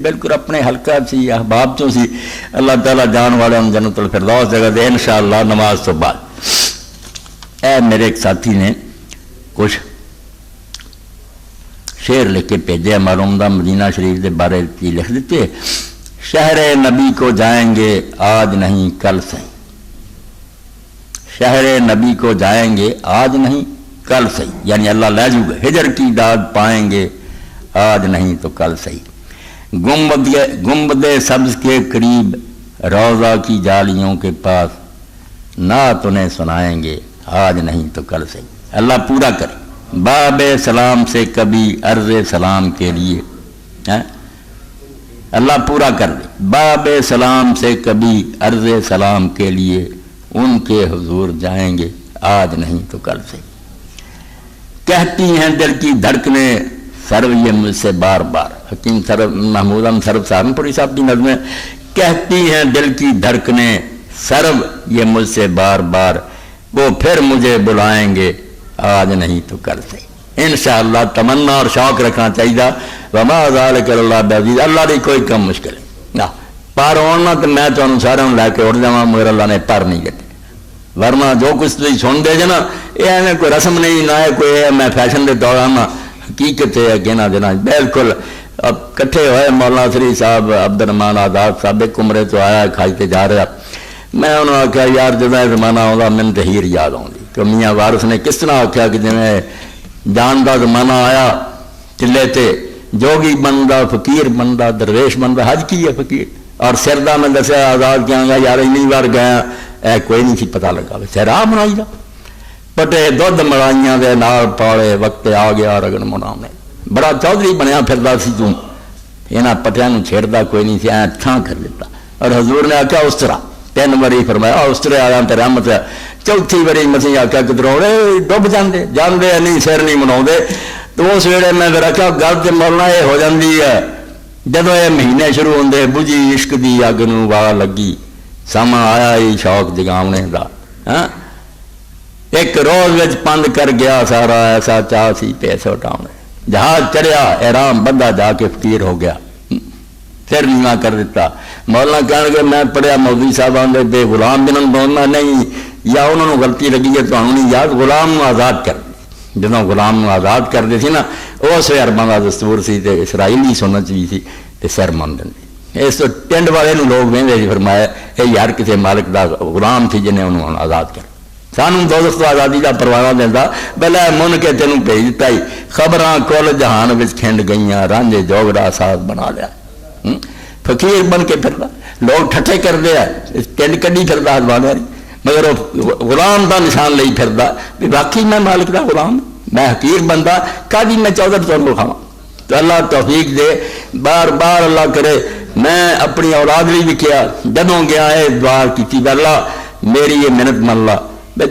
بالکل اپنے حلقہ سی احباب چوں سی اللہ تعالیٰ جان والے جنت الفردوس جگہ دے انشاءاللہ نماز تو بعد۔ اے میرے ایک ساتھی نے کچھ شعر لکھ کے بھیجے، معلوم دا مدینہ شریف دے بارے کی لکھ دیتے، شہر نبی کو جائیں گے آج نہیں کل سے، شہر نبی کو جائیں گے آج نہیں کل سے، یعنی اللہ لے جو گے، ہجر کی داد پائیں گے آج نہیں تو کل سے، گنبد سبز کے قریب روضہ کی جالیوں کے پاس نعت انہیں سنائیں گے آج نہیں تو کل سے۔ اللہ پورا کرے، باب سلام سے کبھی عرض سلام کے لیے، اللہ پورا کر دے، باب سلام سے کبھی عرض سلام کے لیے ان کے حضور جائیں گے آج نہیں تو کل سے۔ کہتی ہیں دل کی دھڑکنیں سرو یہ مجھ سے بار بار، حکیم سرو محمود سرو سہارنپوری صاحب کی نظمیں، کہتی ہیں دل کی دھڑکنیں سرو یہ مجھ سے بار بار، وہ پھر مجھے بلائیں گے آج نہیں تو کل سے۔ انشاءاللہ تمنا اور شوق رکھنا چاہیے، وما ذالک اللہ بعزیز، اللہ دی کوئی کم مشکل ہے پر ہونا تو میں تو سارے لے کے اٹھ جاؤں، مگر اللہ نے پر نہیں دیتے، ورنہ جو کچھ تھی سن دے جنا یہ ایویں کوئی رسم نہیں، نہ کوئی میں فیشن دے دوران حقیقت ہے کہ نہ دینا بالکل۔ اب کٹھے ہوئے مولانا سری صاحب عبد الرحمان آزاد صاحب ایک عمرے تو آیا کھائی جا رہا، میں انہوں نے آخیا یار جدہ زمانہ آتا من تو ہیر یاد آؤں کہ میاں وارث نے کس طرح آخیا کہ جی جان کا زمانہ آیا چلے تے جوگی بنتا فقیر بنتا درویش بنتا، حج کی ہے فقیر، اور سردہ میں دسیا آزاد کیا گا یار اینی بار گیا اے کوئی نہیں سی پتا لگا سراہ منائی جا پٹے دھد مڑائیاں دے نال پاڑے وقت آ گیا رگن مناؤنے، بڑا چودھری بنیا پھردا سی تو یہاں پٹیاں چھیڑتا کوئی نہیں سی، اے تھان کر لیتا، اور حضور نے آخیا اس طرح 3 باری فرمایا اس طرح آیا تو رحمت ہے، چوتھی باری مسیح آخیا کہ دروڑے ڈب جاندے جاندے نہیں سر نہیں منا، تو اس ویلے میں پھر آخیا گل تو مولنا یہ ہو جاتی ہے جدو یہ مہینے شروع ہوندے بجھی عشق دی اگ نوں واہ لگی سما آیا ہی شوق جگاونے دا، ایک روز وچ پند کر گیا سارا ایسا چاہ سی پیسے اٹھاؤنے، جہاز چڑھیا احرام بندہ جا کے فقیر ہو گیا، سر نیواں کر دیتا۔ مولانا کہنے کہ میں پڑھیا مولوی صاحب آدھے بے غلام جنہوں بولنا نہیں، یا انہوں نے غلطی لگی ہے تو نہیں یاد، غلام نو آزاد کر دے، جدوں غلام نو آزاد کرتے سی نا اس ارباں کا دستور سی تے اسرائیلی سنت بھی سی تے سر من دیں، اس تو ٹنڈ والے لوگ وہدے سی، فرمایا یہ یار کسی مالک دا غلام سی جنہیں انہوں آزاد کر، سانوں دوزخ تو آزادی کا پروانہ دینا، بلا من کے تینوں بھیج دیتا ہی، خبراں کل جہان وچ کھنڈ گئیاں رانجھے جوگڑا ساز بنا لیا، فقیر بن کے پھردا، لوگ ٹھٹھے کر دیا ٹنڈ کڈی پھردا ہزوانے، مگر وہ غلام دا نشان لئی پھردا بھی باقی میں مالک دا غلام، میں حقیر بندہ کدی میں چودھر تو کھاواں، تو اللہ توفیق دے، بار بار اللہ کرے میں اپنی اولاد بھی کیا جدوں گیا ہے دعا کی اللہ میری یہ محنت من لا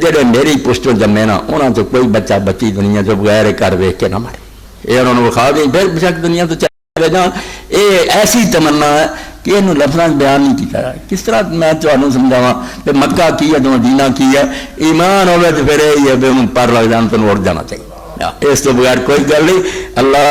جڑے میری پشتوں جمے نا انہوں تو کوئی بچہ بچی دنیا جو بغیر گھر ویخ کے نہ مرے، یہ انہوں نے وکھا دی پھر بشک دنیا تو چلے جان، یہ ایسی تمنا ہے کہ یہ لفظ بیان نہیں کیا جائے، کس طرح میں تمہیں سمجھاواں کہ مکہ کی ہے تو مدینہ کی ہے، ایمان ہوئے تو پھر یہ ہے پر لگ جان تو اڑ جانا چاہیے، اس تو بغیر کوئی گل نہیں۔ اللہ